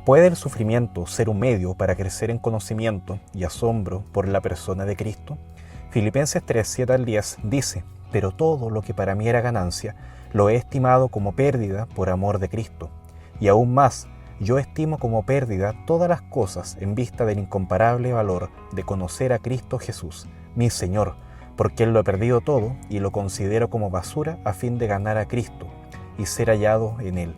¿Puede el sufrimiento ser un medio para crecer en conocimiento y asombro por la persona de Cristo? Filipenses 3, 7 al 10 dice: pero todo lo que para mí era ganancia, lo he estimado como pérdida por amor de Cristo. Y aún más, yo estimo como pérdida todas las cosas en vista del incomparable valor de conocer a Cristo Jesús, mi Señor, porque Él lo he perdido todo y lo considero como basura a fin de ganar a Cristo y ser hallado en Él,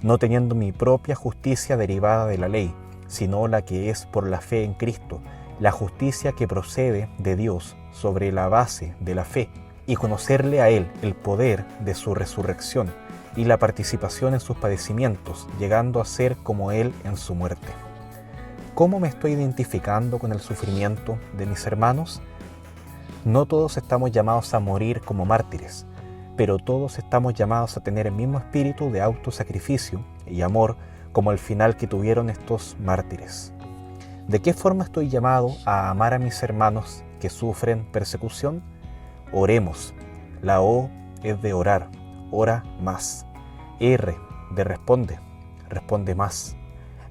no teniendo mi propia justicia derivada de la ley, sino la que es por la fe en Cristo, la justicia que procede de Dios sobre la base de la fe, y conocerle a Él el poder de su resurrección y la participación en sus padecimientos, llegando a ser como Él en su muerte. ¿Cómo me estoy identificando con el sufrimiento de mis hermanos? No todos estamos llamados a morir como mártires, pero todos estamos llamados a tener el mismo espíritu de autosacrificio y amor como el final que tuvieron estos mártires. ¿De qué forma estoy llamado a amar a mis hermanos que sufren persecución? Oremos. La O es de orar, ora más. R de responde, responde más.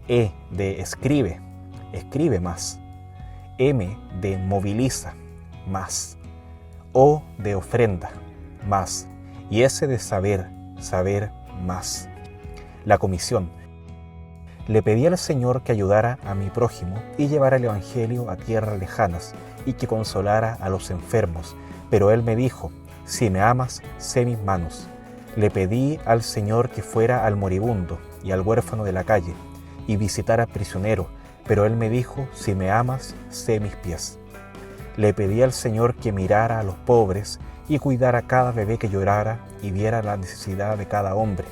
E de escribe, escribe más. M de moviliza, más. O de ofrenda, más. Y S de saber, saber más. La comisión. Le pedí al Señor que ayudara a mi prójimo y llevara el Evangelio a tierras lejanas y que consolara a los enfermos. Pero Él me dijo: si me amas, sé mis manos. Le pedí al Señor que fuera al moribundo y al huérfano de la calle y visitara al prisionero. Pero Él me dijo: si me amas, sé mis pies. Le pedí al Señor que mirara a los pobres y cuidara a cada bebé que llorara y viera la necesidad de cada hombre.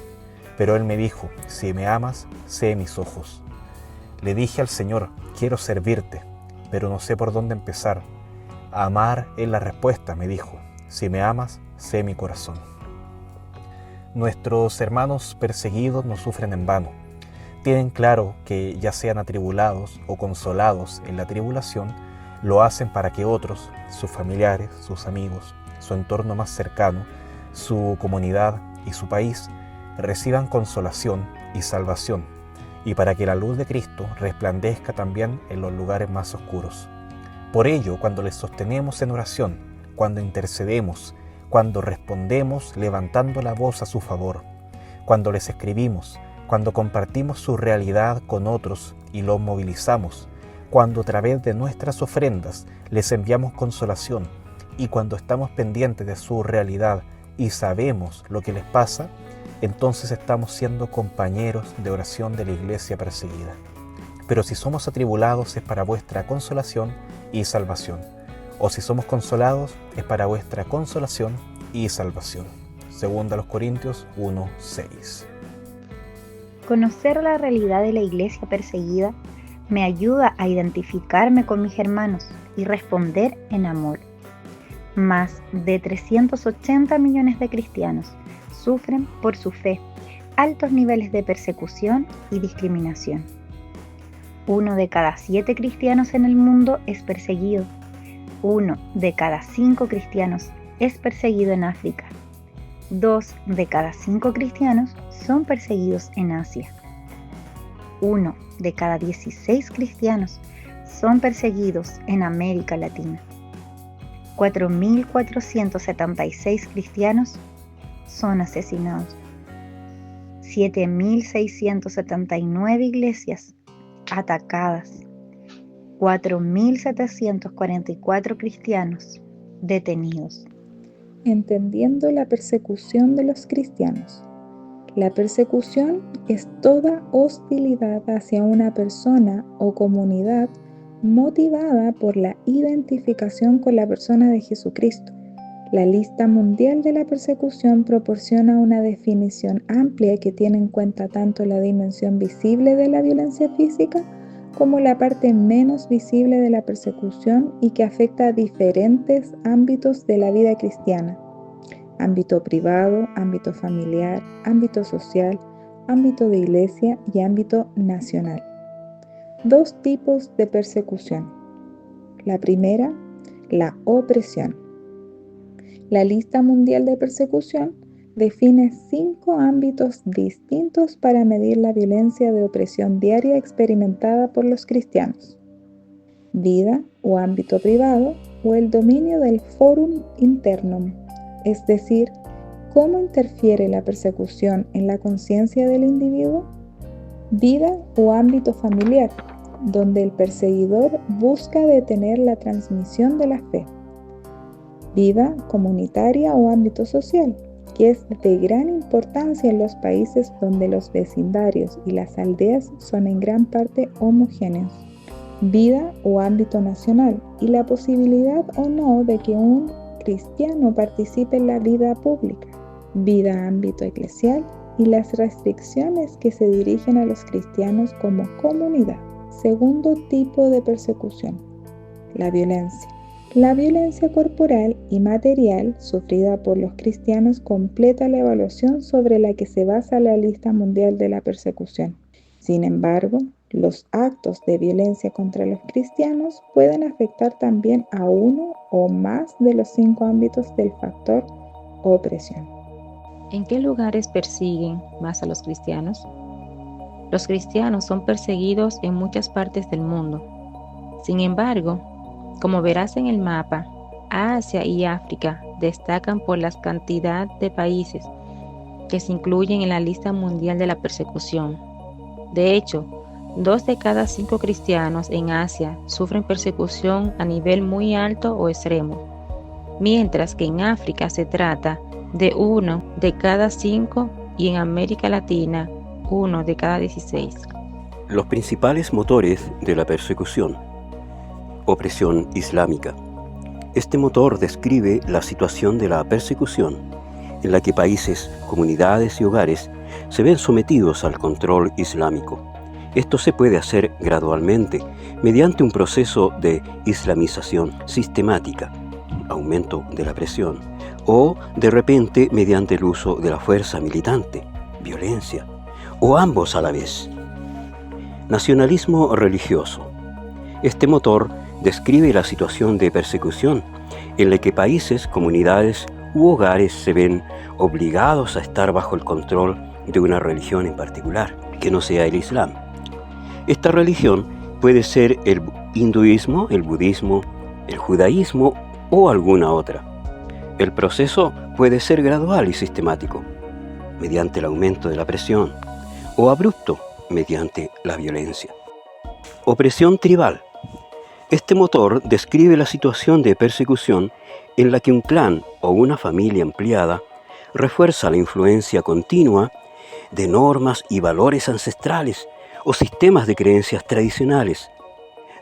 Pero Él me dijo: si me amas, sé mis ojos. Le dije al Señor: quiero servirte, pero no sé por dónde empezar. Amar es la respuesta, me dijo. Si me amas, sé mi corazón. Nuestros hermanos perseguidos no sufren en vano. Tienen claro que, ya sean atribulados o consolados en la tribulación, lo hacen para que otros, sus familiares, sus amigos, su entorno más cercano, su comunidad y su país, reciban consolación y salvación, y para que la luz de Cristo resplandezca también en los lugares más oscuros. Por ello, cuando les sostenemos en oración, cuando intercedemos, cuando respondemos levantando la voz a su favor, cuando les escribimos, cuando compartimos su realidad con otros y los movilizamos, cuando a través de nuestras ofrendas les enviamos consolación y cuando estamos pendientes de su realidad y sabemos lo que les pasa, entonces estamos siendo compañeros de oración de la iglesia perseguida. Pero si somos atribulados es para vuestra consolación y salvación, o si somos consolados es para vuestra consolación y salvación. Segunda los Corintios 1:6. Conocer la realidad de la iglesia perseguida me ayuda a identificarme con mis hermanos y responder en amor. Más de 380 millones de cristianos sufren por su fe altos niveles de persecución y discriminación. 1 de cada 7 cristianos en el mundo es perseguido. 1 de cada 5 cristianos es perseguido en África. 2 de cada 5 cristianos son perseguidos en Asia. 1 de cada 16 cristianos son perseguidos en América Latina. 4.476 cristianos son asesinados. 7.679 iglesias atacadas. 4.744 cristianos detenidos. Entendiendo la persecución de los cristianos. La persecución es toda hostilidad hacia una persona o comunidad motivada por la identificación con la persona de Jesucristo. La lista mundial de la persecución proporciona una definición amplia que tiene en cuenta tanto la dimensión visible de la violencia física como la parte menos visible de la persecución y que afecta a diferentes ámbitos de la vida cristiana: ámbito privado, ámbito familiar, ámbito social, ámbito de iglesia y ámbito nacional. 2 tipos de persecución. La primera, la opresión. La lista mundial de persecución define 5 ámbitos distintos para medir la violencia de opresión diaria experimentada por los cristianos: vida o ámbito privado, o el dominio del forum internum, es decir, cómo interfiere la persecución en la conciencia del individuo; vida o ámbito familiar, donde el perseguidor busca detener la transmisión de la fe; vida comunitaria o ámbito social, que es de gran importancia en los países donde los vecindarios y las aldeas son en gran parte homogéneos; vida o ámbito nacional, y la posibilidad o no de que un cristiano participe en la vida pública; vida ámbito eclesial, y las restricciones que se dirigen a los cristianos como comunidad. Segundo tipo de persecución: la violencia. La violencia corporal y material sufrida por los cristianos completa la evaluación sobre la que se basa la lista mundial de la persecución. Sin embargo, los actos de violencia contra los cristianos pueden afectar también a uno o más de los 5 ámbitos del factor opresión. ¿En qué lugares persiguen más a los cristianos? Los cristianos son perseguidos en muchas partes del mundo. Sin embargo, como verás en el mapa, Asia y África destacan por la cantidad de países que se incluyen en la lista mundial de la persecución. De hecho, 2 de cada 5 cristianos en Asia sufren persecución a nivel muy alto o extremo, mientras que en África se trata de 1 de cada 5 y en América Latina 1 de cada 16. Los principales motores de la persecución. Opresión islámica. Este motor describe la situación de la persecución en la que países, comunidades y hogares se ven sometidos al control islámico. Esto se puede hacer gradualmente mediante un proceso de islamización sistemática, aumento de la presión, o de repente mediante el uso de la fuerza militante, violencia, o ambos a la vez. Nacionalismo religioso. Este motor describe la situación de persecución en la que países, comunidades u hogares se ven obligados a estar bajo el control de una religión en particular, que no sea el Islam. Esta religión puede ser el hinduismo, el budismo, el judaísmo o alguna otra. El proceso puede ser gradual y sistemático, mediante el aumento de la presión, o abrupto, mediante la violencia. Opresión tribal. Este motor describe la situación de persecución en la que un clan o una familia ampliada refuerza la influencia continua de normas y valores ancestrales o sistemas de creencias tradicionales.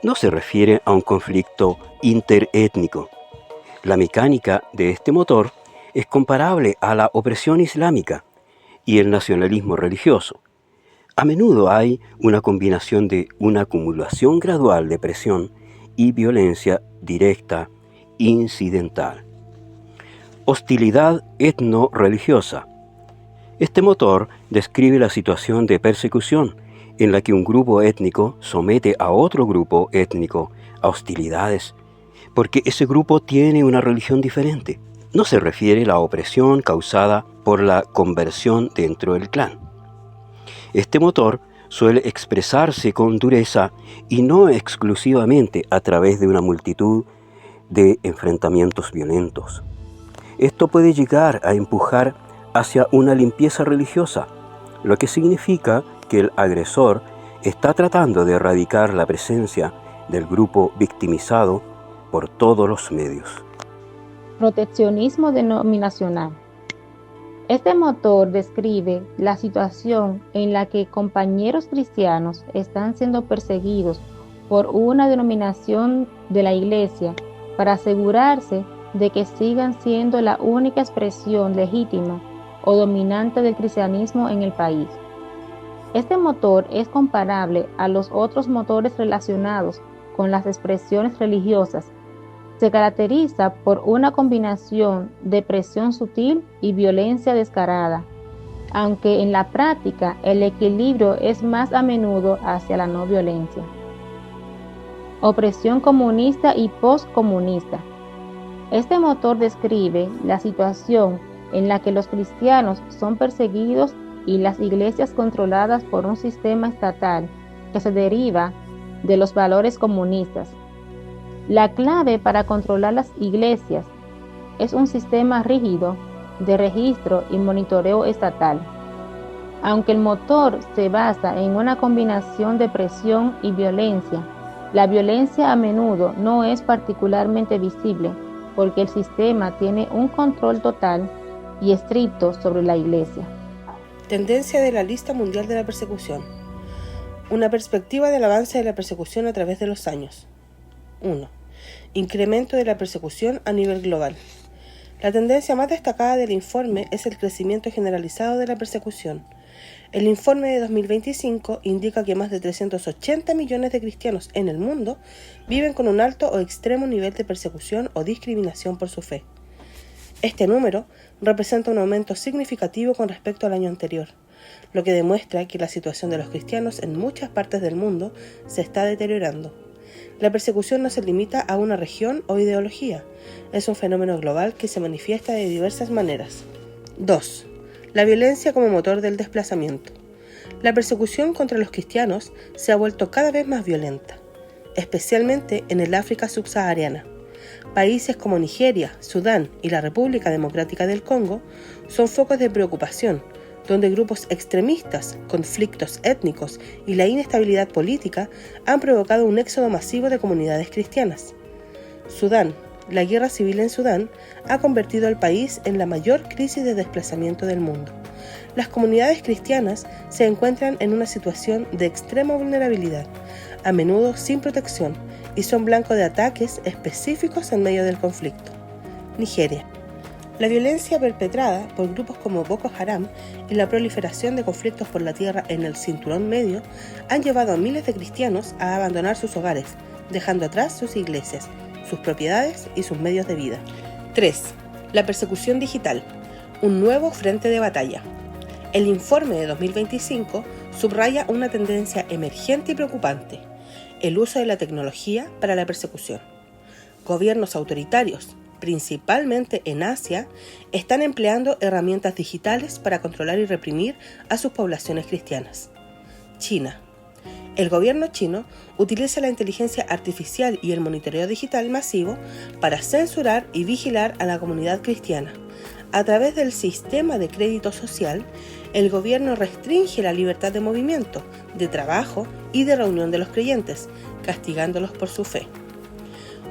No se refiere a un conflicto interétnico. La mecánica de este motor es comparable a la opresión islámica y el nacionalismo religioso. A menudo hay una combinación de una acumulación gradual de presión y violencia directa incidental. Hostilidad etno-religiosa. Este motor describe la situación de persecución en la que un grupo étnico somete a otro grupo étnico a hostilidades porque ese grupo tiene una religión diferente. No se refiere a la opresión causada por la conversión dentro del clan. Este motor suele expresarse con dureza y no exclusivamente a través de una multitud de enfrentamientos violentos. Esto puede llegar a empujar hacia una limpieza religiosa, lo que significa que el agresor está tratando de erradicar la presencia del grupo victimizado por todos los medios. Proteccionismo denominacional. Este motor describe la situación en la que compañeros cristianos están siendo perseguidos por una denominación de la Iglesia para asegurarse de que sigan siendo la única expresión legítima o dominante del cristianismo en el país. Este motor es comparable a los otros motores relacionados con las expresiones religiosas. Se caracteriza por una combinación de presión sutil y violencia descarada, aunque en la práctica el equilibrio es más a menudo hacia la no violencia. Opresión comunista y postcomunista. Este motor describe la situación en la que los cristianos son perseguidos y las iglesias controladas por un sistema estatal que se deriva de los valores comunistas. La clave para controlar las iglesias es un sistema rígido de registro y monitoreo estatal. Aunque el motor se basa en una combinación de presión y violencia, la violencia a menudo no es particularmente visible porque el sistema tiene un control total y estricto sobre la iglesia. Tendencia de la lista mundial de la persecución. Una perspectiva del avance de la persecución a través de los años. 1. Incremento de la persecución a nivel global. La tendencia más destacada del informe es el crecimiento generalizado de la persecución. El informe de 2025 indica que más de 380 millones de cristianos en el mundo viven con un alto o extremo nivel de persecución o discriminación por su fe. Este número representa un aumento significativo con respecto al año anterior, lo que demuestra que la situación de los cristianos en muchas partes del mundo se está deteriorando. La persecución no se limita a una región o ideología, es un fenómeno global que se manifiesta de diversas maneras. 2. La violencia como motor del desplazamiento. La persecución contra los cristianos se ha vuelto cada vez más violenta, especialmente en el África subsahariana. Países como Nigeria, Sudán y la República Democrática del Congo son focos de preocupación, donde grupos extremistas, conflictos étnicos y la inestabilidad política han provocado un éxodo masivo de comunidades cristianas. Sudán. La guerra civil en Sudán ha convertido al país en la mayor crisis de desplazamiento del mundo. Las comunidades cristianas se encuentran en una situación de extrema vulnerabilidad, a menudo sin protección, y son blanco de ataques específicos en medio del conflicto. Nigeria. La violencia perpetrada por grupos como Boko Haram y la proliferación de conflictos por la tierra en el Cinturón Medio han llevado a miles de cristianos a abandonar sus hogares, dejando atrás sus iglesias, sus propiedades y sus medios de vida. 3. La persecución digital, un nuevo frente de batalla. El informe de 2025 subraya una tendencia emergente y preocupante: el uso de la tecnología para la persecución. Gobiernos autoritarios, principalmente en Asia, están empleando herramientas digitales para controlar y reprimir a sus poblaciones cristianas. China. El gobierno chino utiliza la inteligencia artificial y el monitoreo digital masivo para censurar y vigilar a la comunidad cristiana. A través del sistema de crédito social, el gobierno restringe la libertad de movimiento, de trabajo y de reunión de los creyentes, castigándolos por su fe.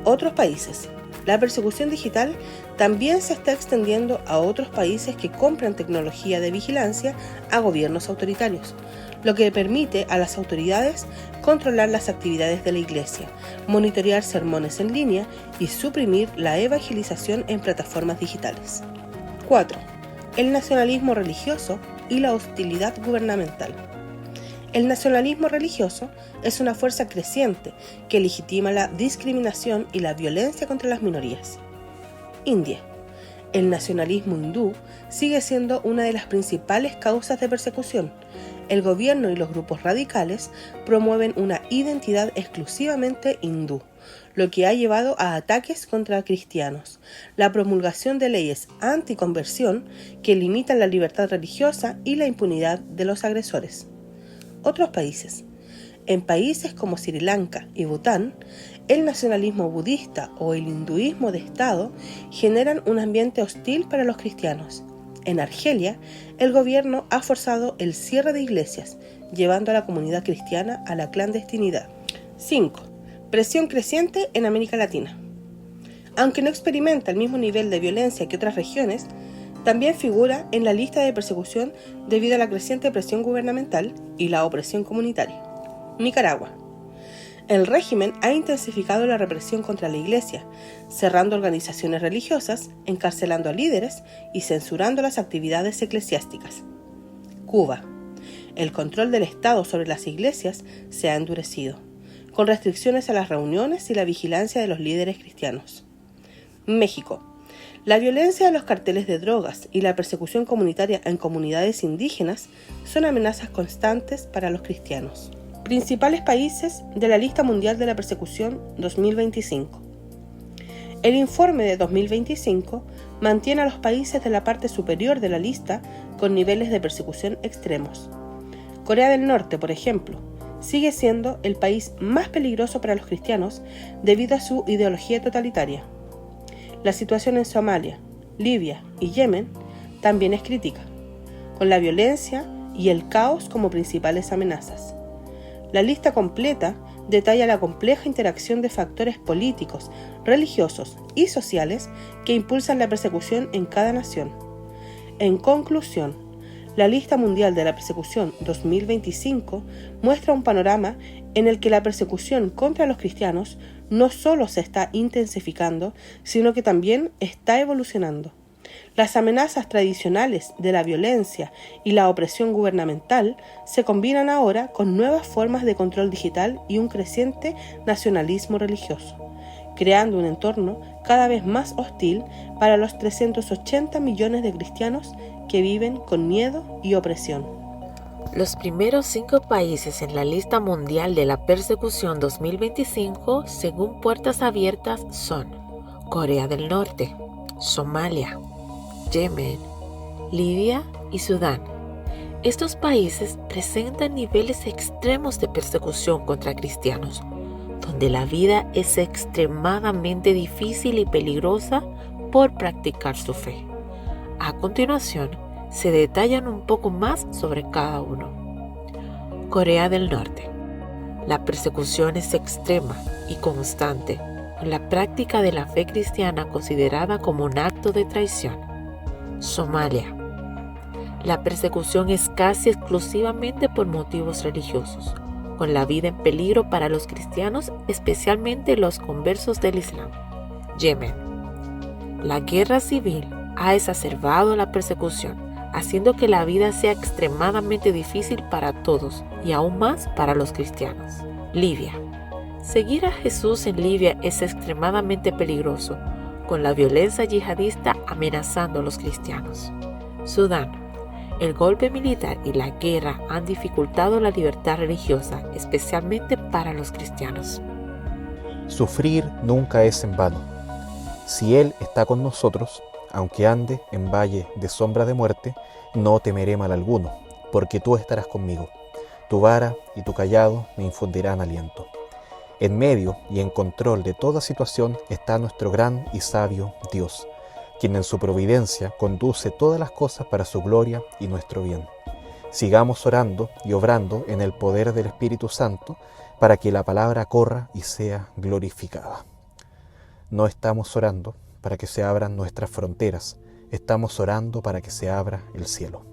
Otros países. La persecución digital también se está extendiendo a otros países que compran tecnología de vigilancia a gobiernos autoritarios, lo que permite a las autoridades controlar las actividades de la iglesia, monitorear sermones en línea y suprimir la evangelización en plataformas digitales. 4. El nacionalismo religioso y la hostilidad gubernamental. El nacionalismo religioso es una fuerza creciente que legitima la discriminación y la violencia contra las minorías. India. El nacionalismo hindú sigue siendo una de las principales causas de persecución. El gobierno y los grupos radicales promueven una identidad exclusivamente hindú, lo que ha llevado a ataques contra cristianos, la promulgación de leyes anticonversión que limitan la libertad religiosa y la impunidad de los agresores. Otros países. En países como Sri Lanka y Bután, el nacionalismo budista o el hinduismo de Estado generan un ambiente hostil para los cristianos. En Argelia, el gobierno ha forzado el cierre de iglesias, llevando a la comunidad cristiana a la clandestinidad. 5. Presión creciente en América Latina. Aunque no experimenta el mismo nivel de violencia que otras regiones, también figura en la lista de persecución debido a la creciente presión gubernamental y la opresión comunitaria. Nicaragua. El régimen ha intensificado la represión contra la iglesia, cerrando organizaciones religiosas, encarcelando a líderes y censurando las actividades eclesiásticas. Cuba. El control del Estado sobre las iglesias se ha endurecido, con restricciones a las reuniones y la vigilancia de los líderes cristianos. México. La violencia de los carteles de drogas y la persecución comunitaria en comunidades indígenas son amenazas constantes para los cristianos. Principales países de la lista mundial de la persecución 2025. El informe de 2025 mantiene a los países de la parte superior de la lista con niveles de persecución extremos. Corea del Norte, por ejemplo, sigue siendo el país más peligroso para los cristianos debido a su ideología totalitaria. La situación en Somalia, Libia y Yemen también es crítica, con la violencia y el caos como principales amenazas. La lista completa detalla la compleja interacción de factores políticos, religiosos y sociales que impulsan la persecución en cada nación. En conclusión, la Lista Mundial de la Persecución 2025 muestra un panorama en el que la persecución contra los cristianos no solo se está intensificando, sino que también está evolucionando. Las amenazas tradicionales de la violencia y la opresión gubernamental se combinan ahora con nuevas formas de control digital y un creciente nacionalismo religioso, creando un entorno cada vez más hostil para los 380 millones de cristianos que viven con miedo y opresión. Los primeros 5 países en la lista mundial de la persecución 2025, según Puertas Abiertas, son Corea del Norte, Somalia, Yemen, Libia y Sudán. Estos países presentan niveles extremos de persecución contra cristianos, donde la vida es extremadamente difícil y peligrosa por practicar su fe. A continuación, se detallan un poco más sobre cada uno. Corea del Norte. La persecución es extrema y constante, con la práctica de la fe cristiana considerada como un acto de traición. Somalia. La persecución es casi exclusivamente por motivos religiosos, con la vida en peligro para los cristianos, especialmente los conversos del Islam. Yemen. La guerra civil ha exacerbado la persecución, haciendo que la vida sea extremadamente difícil para todos y aún más para los cristianos. Libia. Seguir a Jesús en Libia es extremadamente peligroso, con la violencia yihadista amenazando a los cristianos. Sudán. El golpe militar y la guerra han dificultado la libertad religiosa, especialmente para los cristianos. Sufrir nunca es en vano. Si Él está con nosotros, aunque ande en valle de sombra de muerte, no temeré mal alguno, porque tú estarás conmigo. Tu vara y tu cayado me infundirán aliento. En medio y en control de toda situación está nuestro gran y sabio Dios, quien en su providencia conduce todas las cosas para su gloria y nuestro bien. Sigamos orando y obrando en el poder del Espíritu Santo para que la palabra corra y sea glorificada. No estamos orando para que se abran nuestras fronteras, estamos orando para que se abra el cielo.